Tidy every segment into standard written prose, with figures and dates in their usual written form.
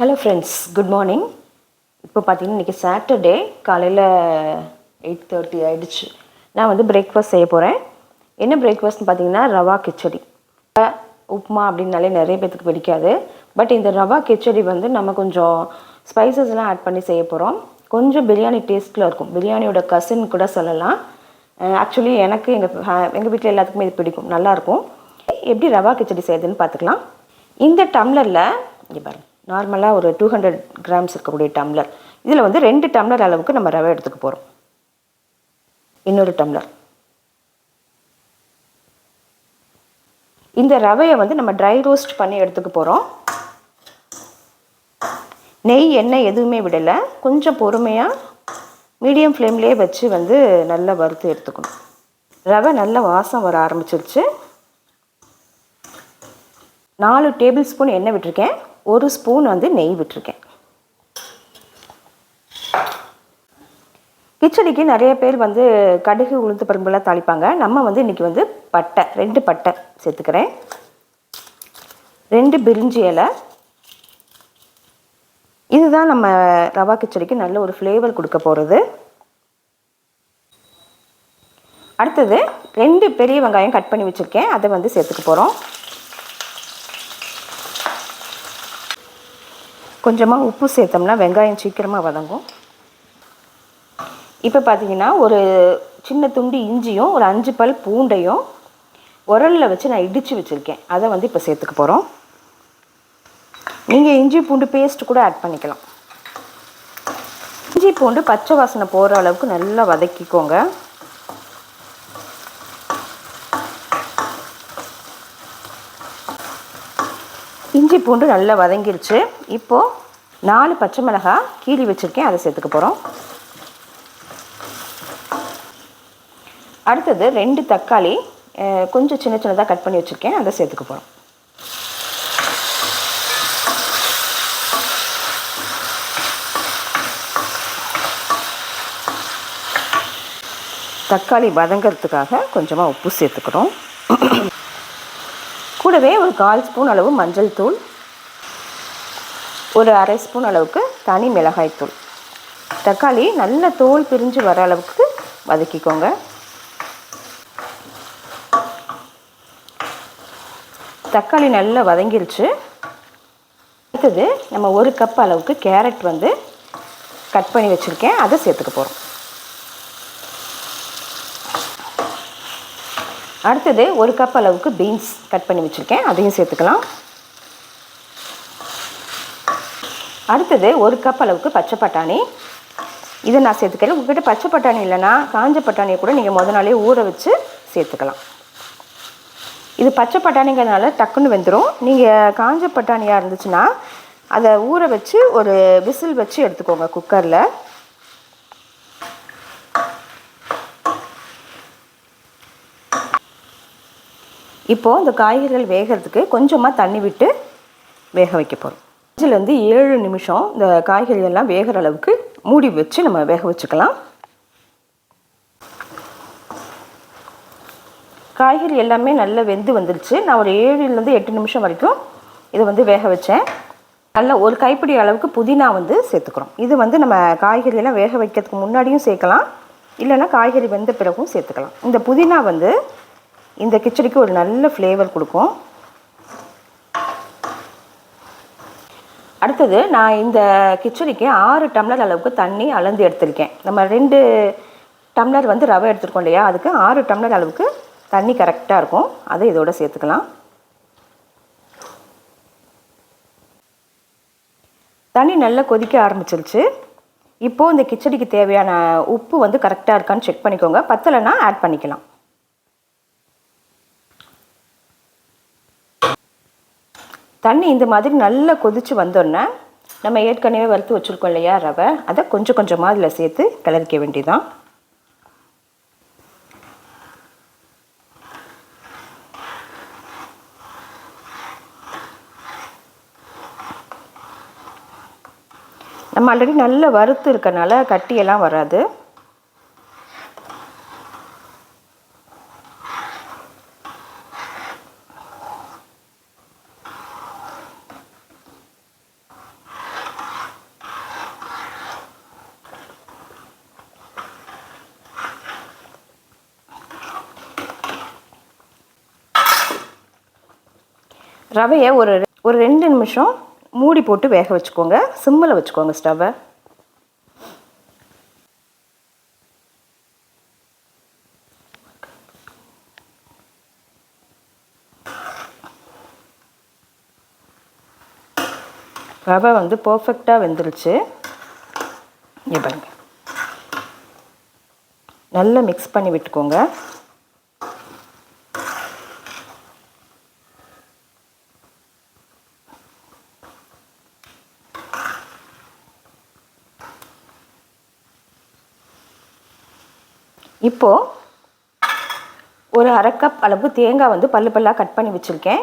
Hello friends, good morning. இப்போ பார்த்தீங்கன்னா இன்றைக்கி சாட்டர்டே காலையில் 8:30 ஆகிடுச்சு. நான் வந்து பிரேக்ஃபாஸ்ட் செய்ய போகிறேன். என்ன பிரேக்ஃபாஸ்ட்னு பார்த்தீங்கன்னா ரவா கிச்சடி. உப்புமா அப்படின்னாலே நிறைய பேத்துக்கு பிடிக்காது. பட் இந்த ரவா கிச்சடி வந்து நம்ம கொஞ்சம் ஸ்பைசஸ்லாம் ஆட் பண்ணி செய்ய போகிறோம். கொஞ்சம் பிரியாணி டேஸ்ட்டில் இருக்கும். பிரியாணியோட கசின் கூட சொல்லலாம். ஆக்சுவலி எனக்கு எங்கள் வீட்டில் எல்லாத்துக்குமே இது பிடிக்கும், நல்லாயிருக்கும். எப்படி ரவா கிச்சடி செய்யுதுன்னு பார்த்துக்கலாம். இந்த டம்ளரில் இங்கே பாருங்கள், நார்மலாக ஒரு 200 கிராம்ஸ் இருக்கக்கூடிய டம்ளர். இதில் வந்து 2 டம்ளர் அளவுக்கு நம்ம ரவை எடுத்துக்க போகிறோம். இன்னொரு டம்ளர். இந்த ரவையை வந்து நம்ம ட்ரை ரோஸ்ட் பண்ணி எடுத்துக்க போகிறோம். நெய் எண்ணெய் எதுவுமே விடலை. கொஞ்சம் பொறுமையாக மீடியம் ஃப்ளேம்லேயே வச்சு வந்து நல்லா வறுத்து எடுத்துக்கணும். ரவை நல்ல வாசம் வர ஆரம்பிச்சிருச்சு. 4 டேபிள் ஸ்பூன் எண்ணெய் விட்டுருக்கேன். 1 ஸ்பூன் வந்து நெய் விட்டுருக்கேன். கிச்சடிக்கு நிறைய பேர் வந்து கடுகு உளுந்து பருப்புலாம் தாளிப்பாங்க. நம்ம வந்து இன்றைக்கி வந்து பட்டை 2 பட்டை சேர்த்துக்கிறேன். 2 பிரிஞ்சி இலை. இதுதான் நம்ம ரவா கிச்சடிக்கு நல்ல ஒரு ஃப்ளேவர் கொடுக்க போகிறது. அடுத்தது 2 பெரிய வெங்காயம் கட் பண்ணி வச்சுருக்கேன், அதை வந்து சேர்த்துக்க போகிறோம். கொஞ்சமாக உப்பு சேர்த்தோம்னா வெங்காயம் சீக்கிரமாக வதங்கும். இப்போ பார்த்தீங்கன்னா ஒரு சின்ன துண்டு இஞ்சியும் ஒரு 5 பல் பூண்டையும் உரலில் வச்சு நான் இடித்து வச்சுருக்கேன், அதை வந்து இப்போ சேர்த்துக்க போகிறோம். நீங்கள் இஞ்சி பூண்டு பேஸ்ட் கூட ஆட் பண்ணிக்கலாம். இஞ்சி பூண்டு பச்சை வாசனை போகிற அளவுக்கு நல்லா வதக்கிக்கோங்க. இஞ்சி பூண்டு நல்லா வதங்கிருச்சு. இப்போது 4 பச்சை மிளகாய் கீறி வச்சுருக்கேன், அதை சேர்த்துக்க போகிறோம். அடுத்தது 2 தக்காளி கொஞ்சம் சின்ன சின்னதாக கட் பண்ணி வச்சுருக்கேன், அதை சேர்த்துக்க போகிறோம். தக்காளி வதங்கிறதுக்காக கொஞ்சமாக உப்பு சேர்த்துக்கிறோம். கூடவே ஒரு 1/4 ஸ்பூன் அளவு மஞ்சள் தூள், ஒரு 1/2 ஸ்பூன் அளவுக்கு தனி மிளகாய் தூள். தக்காளி நல்ல தோல் பிரிஞ்சு வர அளவுக்கு வதக்கிக்கோங்க. தக்காளி நல்லா வதங்கிருச்சு. அடுத்தது நம்ம 1 கப் அளவுக்கு கேரட் வந்து கட் பண்ணி வச்சுருக்கேன், அதை சேர்த்துக்க போகிறோம். அடுத்தது 1 கப் அளவுக்கு பீன்ஸ் கட் பண்ணி வச்சுருக்கேன், அதையும் சேர்த்துக்கலாம். அடுத்தது 1 கப் அளவுக்கு பச்சை பட்டாணி, இதை நான் சேர்த்துக்கிறேன். உங்கள்கிட்ட பச்சை பட்டாணி இல்லைன்னா காஞ்ச பட்டாணியை கூட நீங்கள் முத நாளே ஊற வச்சு சேர்த்துக்கலாம். இது பச்சை பட்டாணிங்கிறதுனால டக்குன்னு வெந்துடும். நீங்கள் காஞ்ச பட்டாணியாக இருந்துச்சுன்னா அதை ஊற வச்சு ஒரு விசில் வச்சு எடுத்துக்கோங்க குக்கரில். இப்போது இந்த காய்கறிகள் வேகிறதுக்கு கொஞ்சமாக தண்ணி விட்டு வேக வைக்க போகிறோம். 5லேருந்து 7 நிமிஷம் இந்த காய்கறிகள்லாம் வேகிற அளவுக்கு மூடி வச்சு நம்ம வேக வச்சுக்கலாம். காய்கறி எல்லாமே நல்லா வெந்து வந்துருச்சு. நான் ஒரு 7லேருந்து 8 நிமிஷம் வரைக்கும் இதை வந்து வேக வச்சேன். நல்லா ஒரு கைப்பிடி அளவுக்கு புதினா வந்து சேர்த்துக்கிறோம். இது வந்து நம்ம காய்கறியெல்லாம் வேக வைக்கிறதுக்கு முன்னாடியும் சேர்க்கலாம், இல்லைன்னா காய்கறி வெந்த பிறகும் சேர்த்துக்கலாம். இந்த புதினா வந்து இந்த கிச்சடிக்கு ஒரு நல்ல ஃப்ளேவர் கொடுக்கும். அடுத்தது நான் இந்த கிச்சடிக்கு 6 டம்ளர் அளவுக்கு தண்ணி அளந்து எடுத்திருக்கேன். நம்ம 2 டம்ளர் வந்து ரவை எடுத்துருக்கோம் இல்லையா, அதுக்கு 6 டம்ளர் அளவுக்கு தண்ணி கரெக்டாக இருக்கும். அதை இதோட சேர்த்துக்கலாம். தண்ணி நல்லா கொதிக்க ஆரம்பிச்சிருச்சு. இப்போது இந்த கிச்சடிக்கு தேவையான உப்பு வந்து கரெக்டாக இருக்கான்னு செக் பண்ணிக்கோங்க. பத்தலைன்னா ஆட் பண்ணிக்கலாம். தண்ணி இந்த மாதிரி நல்லா கொதித்து வந்தோடனே நம்ம ஏற்கனவே வறுத்து வச்சுருக்கோம் இல்லையா ரவை, அதை கொஞ்சம் கொஞ்சமாக அதில் சேர்த்து கிளறிக்க வேண்டியதான். நம்ம ஆல்ரெடி நல்ல வறுத்து இருக்கனால கட்டியெல்லாம் வராது. ரவையை ஒரு ஒரு 2 நிமிஷம் மூடி போட்டு வேக வச்சுக்கோங்க. சிம்மில் வச்சுக்கோங்க ஸ்டவ்வை. ரவை வந்து பர்ஃபெக்டாக வெந்துருச்சு. இங்கே பாருங்க, நல்லா மிக்ஸ் பண்ணி விட்டுக்கோங்க. இப்போது ஒரு 1/2 கப் அளவு தேங்காய் வந்து பல்லாக கட் பண்ணி வச்சுருக்கேன்.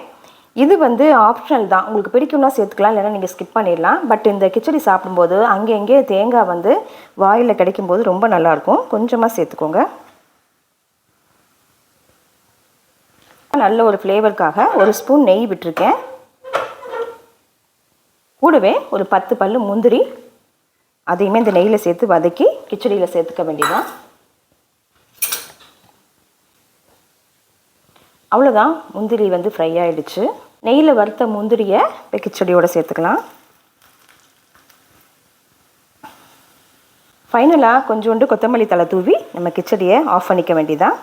இது வந்து ஆப்ஷனல் தான், உங்களுக்கு பிடிக்கும்னா சேர்த்துக்கலாம், இல்லைன்னா நீங்கள் ஸ்கிப் பண்ணிடலாம். பட் இந்த கிச்சடி சாப்பிடும்போது அங்கே தேங்காய் வந்து வாயில் கிடைக்கும்போது ரொம்ப நல்லாயிருக்கும். கொஞ்சமாக சேர்த்துக்கோங்க. நல்ல ஒரு ஃப்ளேவருக்காக ஒரு ஸ்பூன் நெய் விட்டுருக்கேன். கூடவே ஒரு 10 பல்லு முந்திரி, அதையுமே இந்த நெய்யில் சேர்த்து வதக்கி கிச்சடியில் சேர்த்துக்க வேண்டியதான். அவ்வளோதான், முந்திரி வந்து ஃப்ரை ஆகிடுச்சு. நெய்யில் வறுத்த முந்திரியை இப்போ கிச்சடியோடு சேர்த்துக்கலாம். ஃபைனலாக கொஞ்சோண்டு கொத்தமல்லி தழை தூவி நம்ம கிச்சடியை ஆஃப் பண்ணிக்க வேண்டியதான்.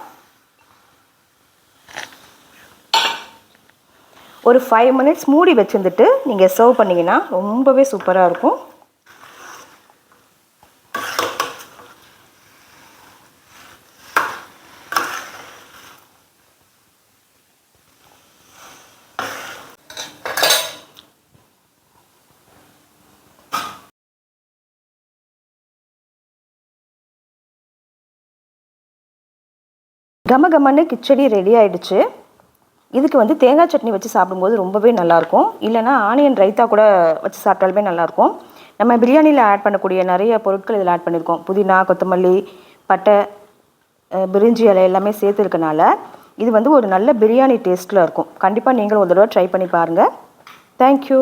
ஒரு 5 மினிட்ஸ் மூடி வச்சுருந்துட்டு நீங்கள் சர்வ் பண்ணிங்கன்னா ரொம்பவே சூப்பராக இருக்கும். கமகமன்னு கிச்சடி ரெடி ஆகிடுச்சு. இதுக்கு வந்து தேங்காய் சட்னி வச்சு சாப்பிடும்போது ரொம்பவே நல்லாயிருக்கும். இல்லைனா ஆனியன் ரைத்தா கூட வச்சு சாப்பிட்டாலுமே நல்லாயிருக்கும். நம்ம பிரியாணியில் ஆட் பண்ணக்கூடிய நிறைய பொருட்கள் இதில் ஆட் பண்ணியிருக்கோம். புதினா, கொத்தமல்லி, பட்டை, பிரிஞ்சி இலை எல்லாமே சேர்த்துருக்கனால இது வந்து ஒரு நல்ல பிரியாணி டேஸ்ட்டில் இருக்கும். கண்டிப்பாக நீங்களும் ஒரு தடவை ட்ரை பண்ணி பாருங்கள். தேங்க்யூ.